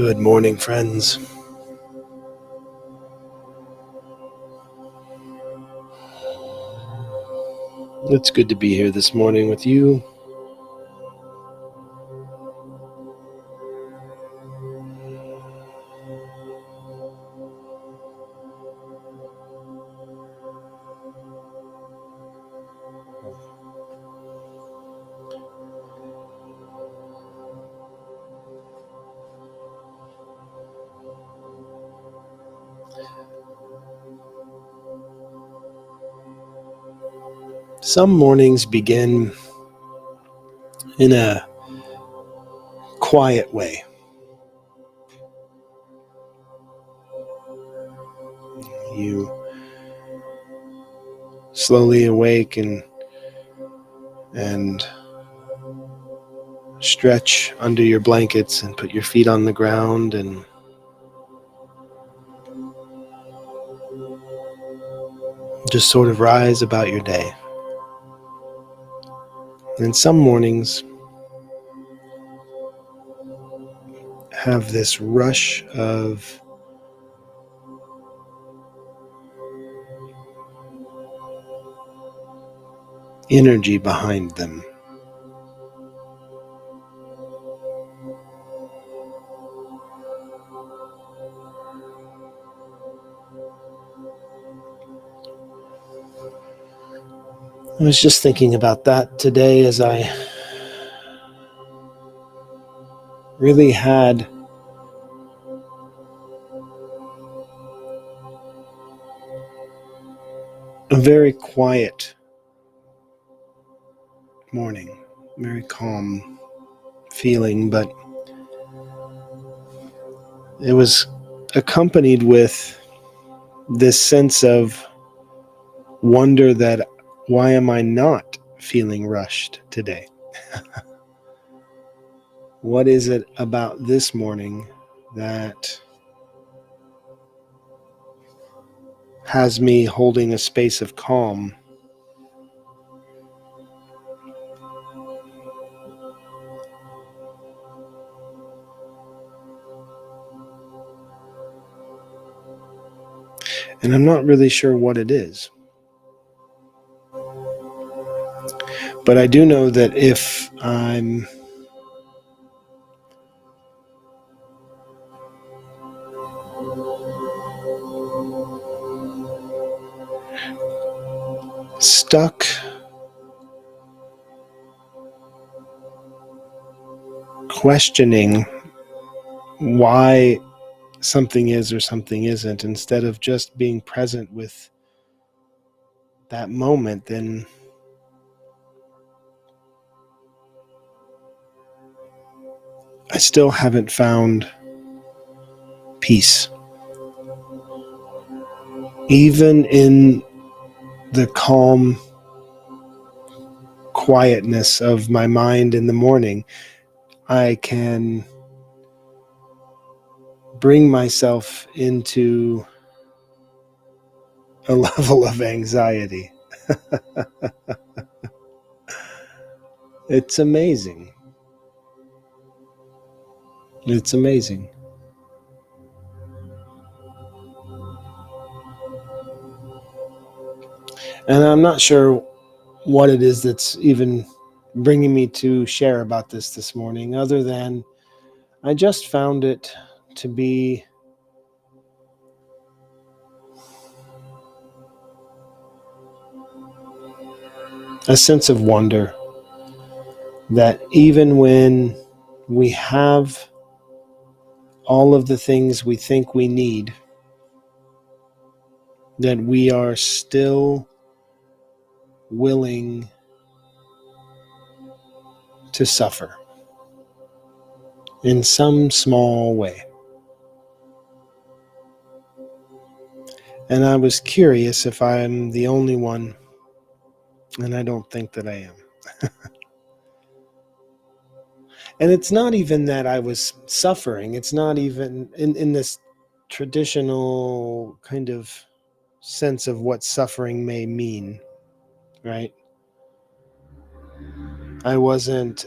Good morning, friends. It's good to be here this morning with you. Some mornings begin in a quiet way. You slowly awake and stretch under your blankets and put your feet on the ground and just sort of rise about your day. And some mornings have this rush of energy behind them. I was just thinking about that today as I really had a very quiet morning, very calm feeling, but it was accompanied with this sense of wonder that why am I not feeling rushed today? What is it about this morning that has me holding a space of calm? And I'm not really sure what it is. But I do know that if I'm stuck questioning why something is or something isn't, instead of just being present with that moment, then I still haven't found peace. Even in the calm quietness of my mind in the morning, I can bring myself into a level of anxiety. It's amazing. It's amazing. And I'm not sure what it is that's even bringing me to share about this morning, other than I just found it to be a sense of wonder that even when we have all of the things we think we need, that we are still willing to suffer in some small way. And I was curious if I'm the only one, and I don't think that I am. And it's not even that I was suffering. It's not even in this traditional kind of sense of what suffering may mean, right? I wasn't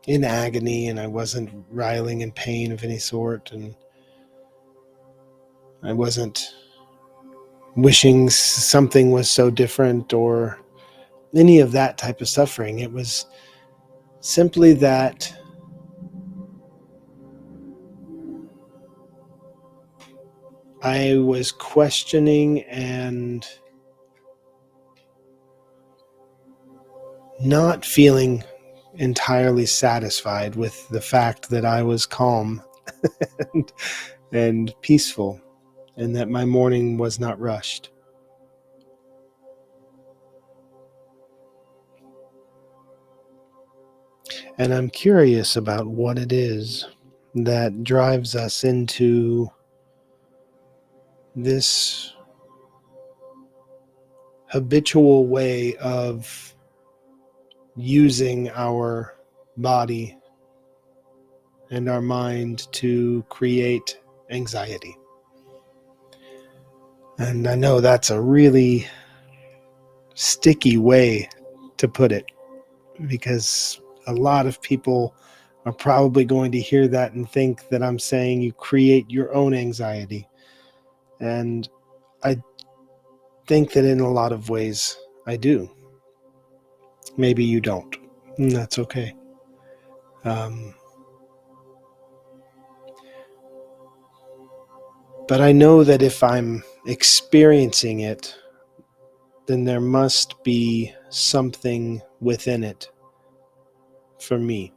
in agony, and I wasn't writhing in pain of any sort, and I wasn't wishing something was so different or any of that type of suffering. It was simply that I was questioning and not feeling entirely satisfied with the fact that I was calm and, and peaceful, and that my morning was not rushed. And I'm curious about what it is that drives us into this habitual way of using our body and our mind to create anxiety. And I know that's a really sticky way to put it, because a lot of people are probably going to hear that and think that I'm saying you create your own anxiety. And I think that in a lot of ways I do. Maybe you don't. And that's okay. But I know that if I'm experiencing it, then there must be something within it for me.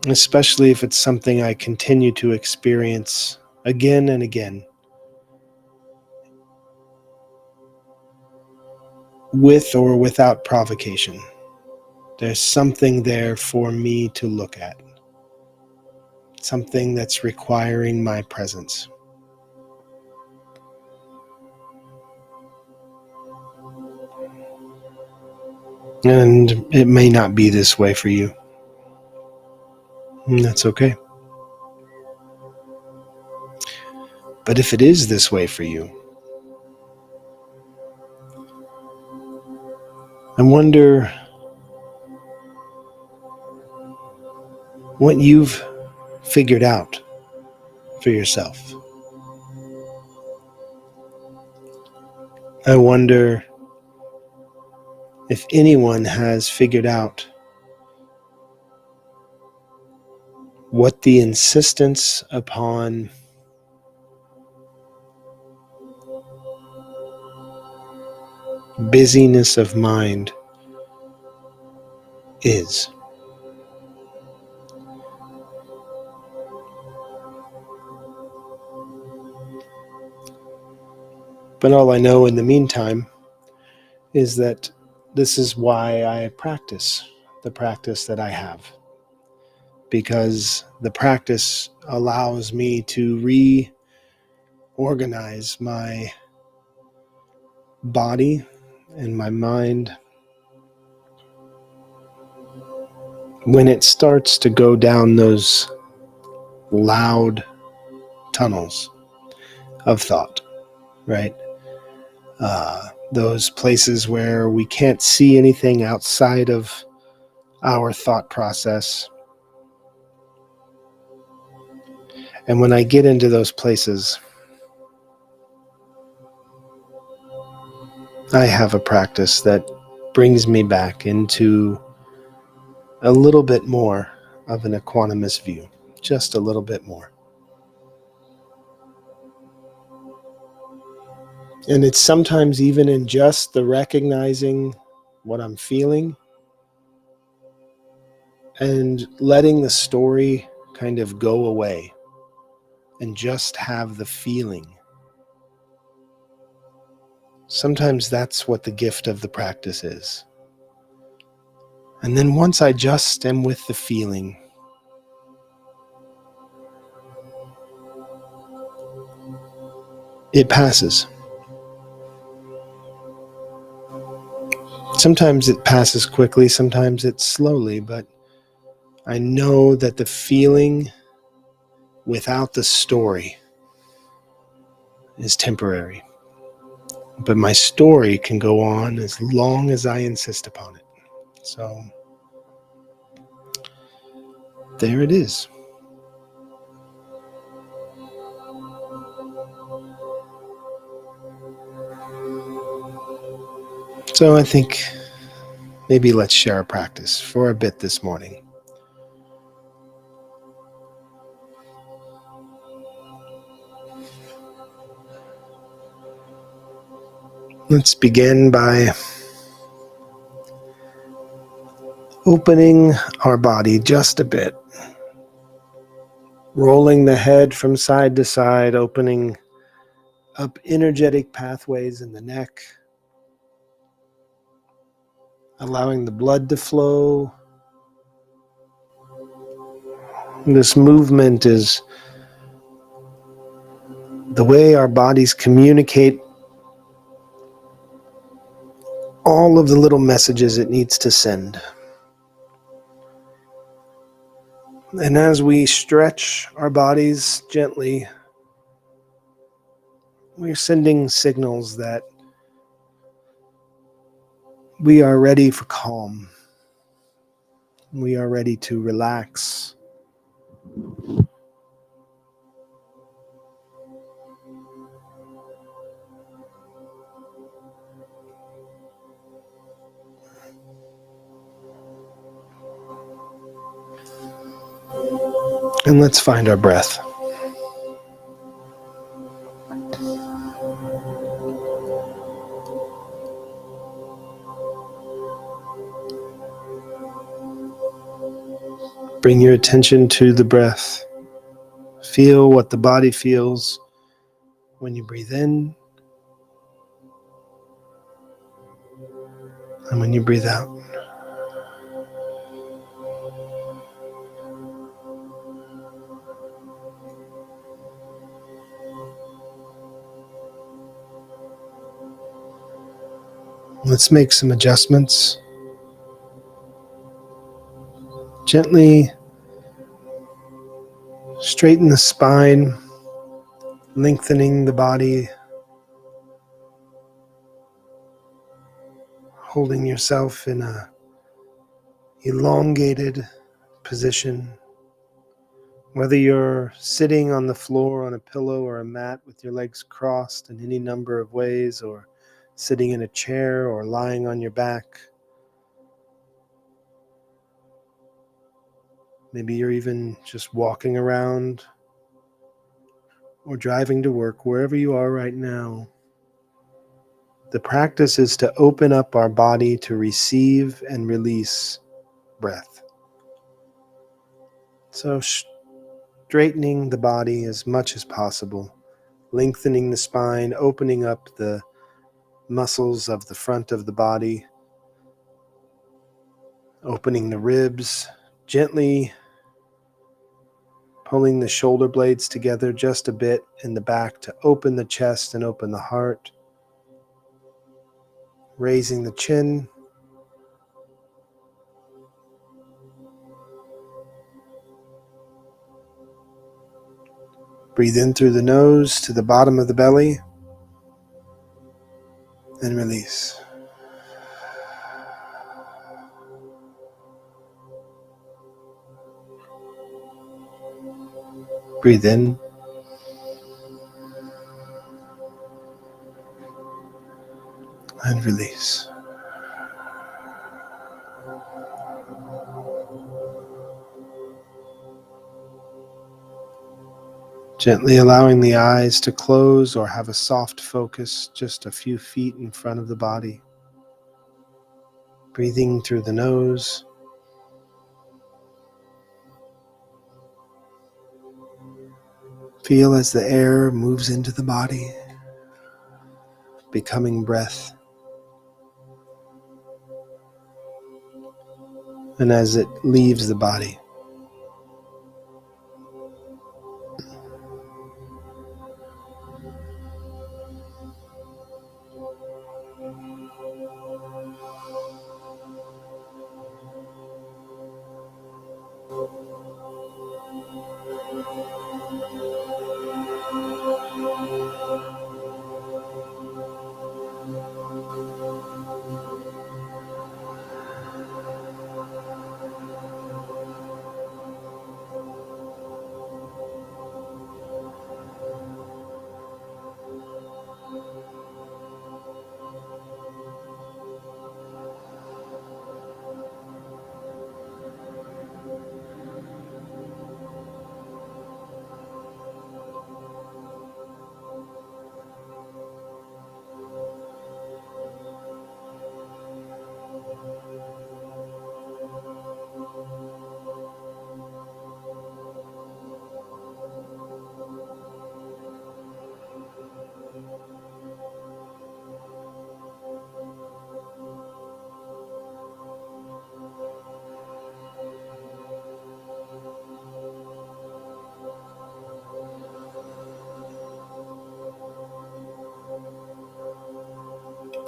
Especially if it's something I continue to experience again and again, with or without provocation. There's something there for me to look at. Something that's requiring my presence. And it may not be this way for you. And that's okay. But if it is this way for you, I wonder what you've figured out for yourself. I wonder if anyone has figured out what the insistence upon busyness of mind is. But all I know in the meantime is that this is why I practice the practice that I have. Because the practice allows me to reorganize my body and my mind when it starts to go down those loud tunnels of thought, right? Those places where we can't see anything outside of our thought process. And when I get into those places, I have a practice that brings me back into a little bit more of an equanimous view, just a little bit more. And it's sometimes even in just the recognizing what I'm feeling and letting the story kind of go away and just have the feeling. Sometimes that's what the gift of the practice is. And then once I just am with the feeling, it passes. Sometimes it passes quickly, sometimes it's slowly, but I know that the feeling without the story is temporary. But my story can go on as long as I insist upon it. So there it is. So I think maybe let's share a practice for a bit this morning. Let's begin by opening our body just a bit, rolling the head from side to side, opening up energetic pathways in the neck, allowing the blood to flow. This movement is the way our bodies communicate all of the little messages it needs to send. And as we stretch our bodies gently, we're sending signals that we are ready for calm. We are ready to relax. And let's find our breath. Bring your attention to the breath. Feel what the body feels when you breathe in and when you breathe out. Let's make some adjustments. Gently straighten the spine, lengthening the body, holding yourself in a elongated position. Whether you're sitting on the floor on a pillow or a mat with your legs crossed in any number of ways, or sitting in a chair or lying on your back. Maybe you're even just walking around or driving to work, wherever you are right now. The practice is to open up our body to receive and release breath. So straightening the body as much as possible, lengthening the spine, opening up the muscles of the front of the body, opening the ribs, gently pulling the shoulder blades together just a bit in the back to open the chest and open the heart, raising the chin, breathe in through the nose to the bottom of the belly, and release. Breathe in and release. Gently allowing the eyes to close or have a soft focus just a few feet in front of the body. Breathing through the nose. Feel as the air moves into the body, becoming breath. And as it leaves the body,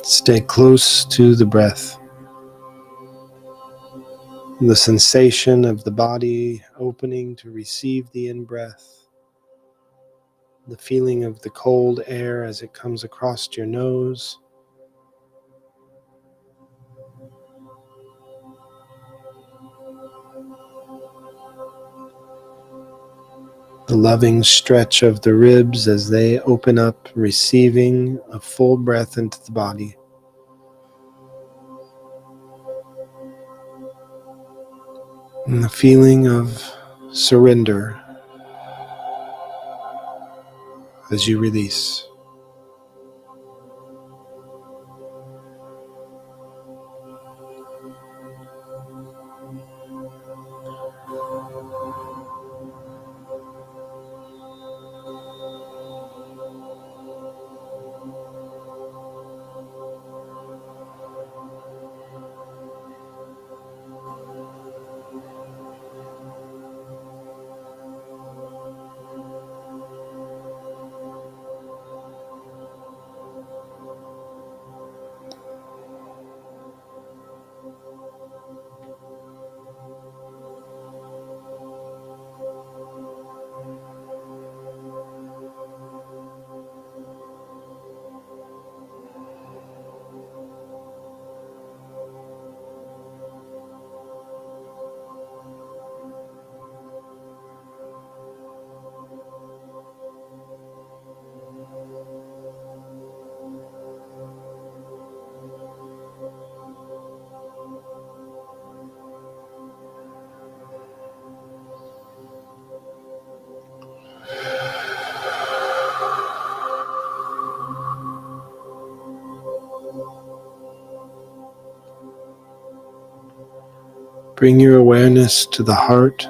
Stay close to the breath. The sensation of the body opening to receive the in-breath. The feeling of the cold air as it comes across your nose. The loving stretch of the ribs as they open up, receiving a full breath into the body. And the feeling of surrender as you release. Bring your awareness to the heart.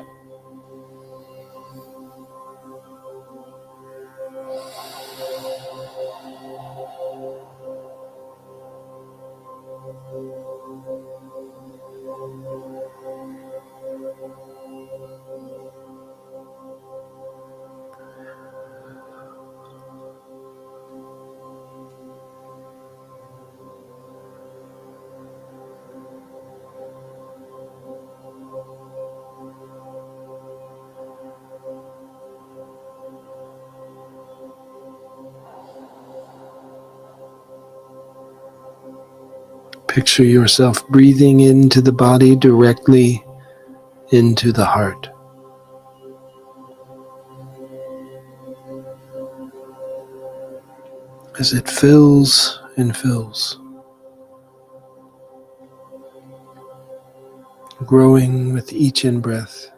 Picture yourself breathing into the body directly into the heart. As it fills and fills, growing with each in-breath.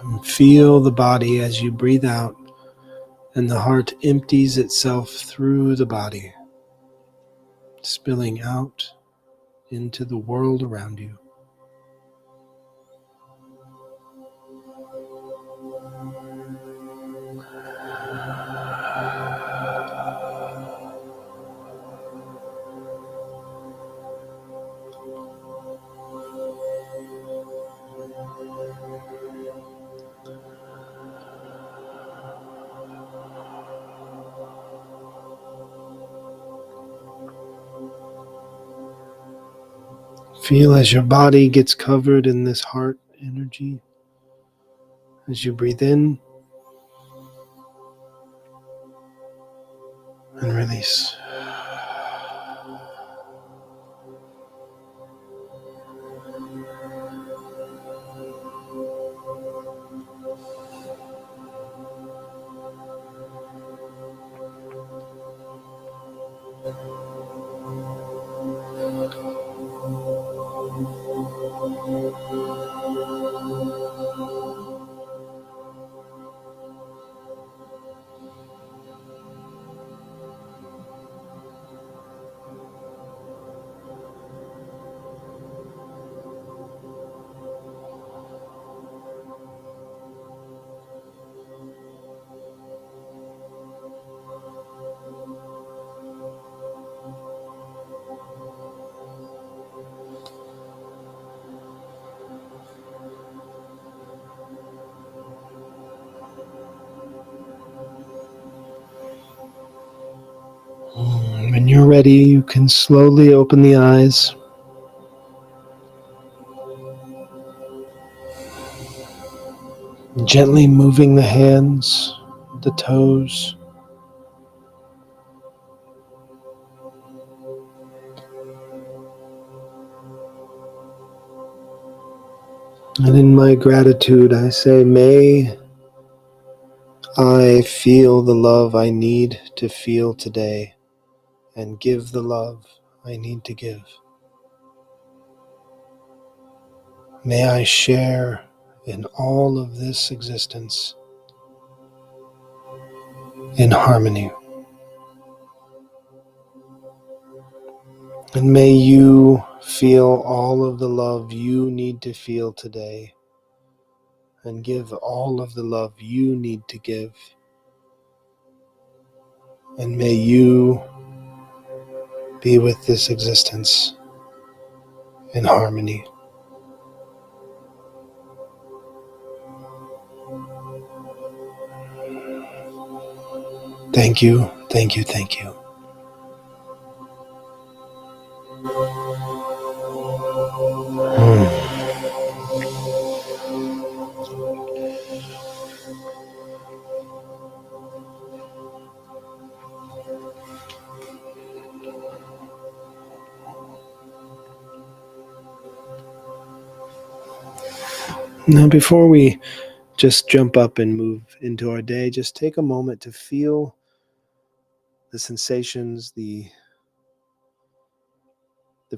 And feel the body as you breathe out, and the heart empties itself through the body, spilling out into the world around you. Feel as your body gets covered in this heart energy. As you breathe in and release. you're ready, you can slowly open the eyes. Gently moving the hands, the toes. And in my gratitude, I say, may I feel the love I need to feel today and give the love I need to give. May I share in all of this existence in harmony. And may you feel all of the love you need to feel today and give all of the love you need to give. And may you be with this existence in harmony. Thank you, thank you, thank you. Now, before we just jump up and move into our day, just take a moment to feel the sensations, the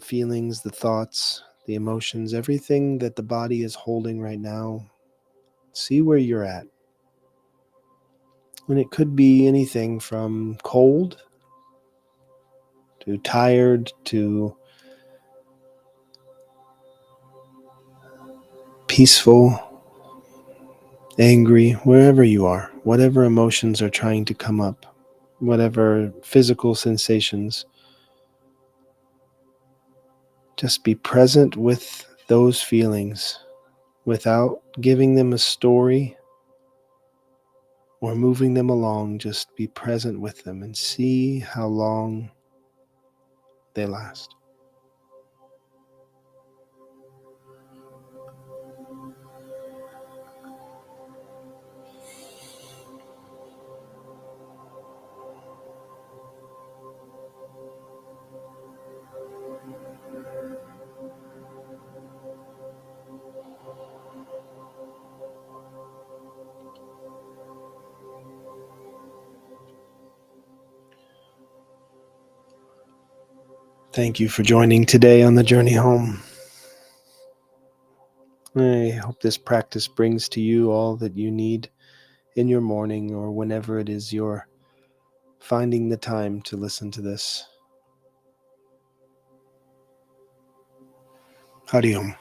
feelings, the thoughts, the emotions, everything that the body is holding right now. See where you're at. And it could be anything from cold to tired to peaceful, angry, wherever you are, whatever emotions are trying to come up, whatever physical sensations. Just be present with those feelings without giving them a story or moving them along. Just be present with them and see how long they last. Thank you for joining today on the journey home. I hope this practice brings to you all that you need in your morning or whenever it is you're finding the time to listen to this. Hari Om.